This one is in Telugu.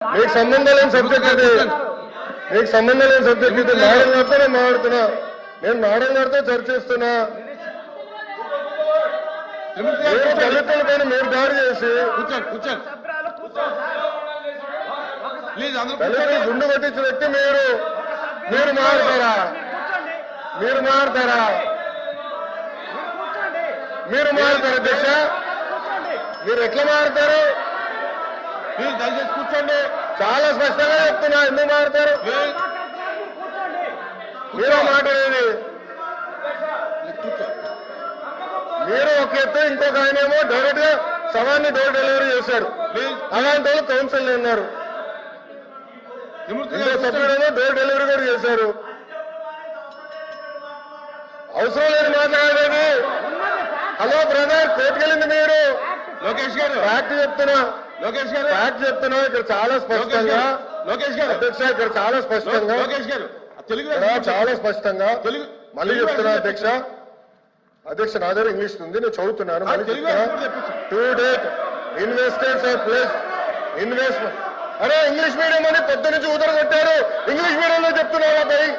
మీకు సంబంధం లేని సబ్జెక్ట్ ఇది, మీకు సంబంధం లేని సబ్జెక్ట్ ఇది. మేడం గారితో నేను మాట్లాడుతున్నా, నేను మేడం గారితో చర్చిస్తున్నా. దళితుల పైన మీరు దాడి చేసి దళితులు గుండు కొట్టించిన వ్యక్తి మీరు మీరు మారుతారా? మీరు మారుతారా? మీరు మారుతారా అధ్యక్ష? మీరు ఎట్లా మారుతారు? మీరు దయచేసి కూర్చోండి. చాలా స్పష్టంగా చెప్తున్నా, ఎందుకు మారుతారు? మీరే మాట్లాడేది. మీరు ఒక ఎత్తు, ఇంకొక ఆయనేమో డైరెక్ట్ గా సవాన్ని డోర్ డెలివరీ చేశాడు. అలాంటి వాళ్ళు కౌన్సిల్ ఉన్నారు. ఇంకో సభ్యుడేమో డోర్ డెలివరీ కూడా చేశారు. అవసరం లేదు మాట్లాడేది. హలో బ్రదర్, కోర్టుకెళ్ళింది మీరు. లోకేష్ గారు ఫ్యాక్ట్ చెప్తున్నా, లోకేష్ గారు ఫ్యాక్ట్ చెప్తున్నా. ఇక్కడ చాలా స్పష్టంగా లోకేష్ గారు అధ్యక్ష, ఇక్కడ చాలా స్పష్టంగా లోకేష్ గారు తెలుగు చాలా స్పష్టంగా మళ్ళీ చెప్తున్నా అధ్యక్ష. అధ్యక్ష నా దగ్గర ఇంగ్లీష్ ఉంది, నేను చదువుతున్నాను. To date investors are place investment. అరే ఇంగ్లీష్ మీడియం అని పొద్దు నుంచి ఉదరగొట్టారు. ఇంగ్లీష్ మీడియంలో చెప్తున్నారా భయ్?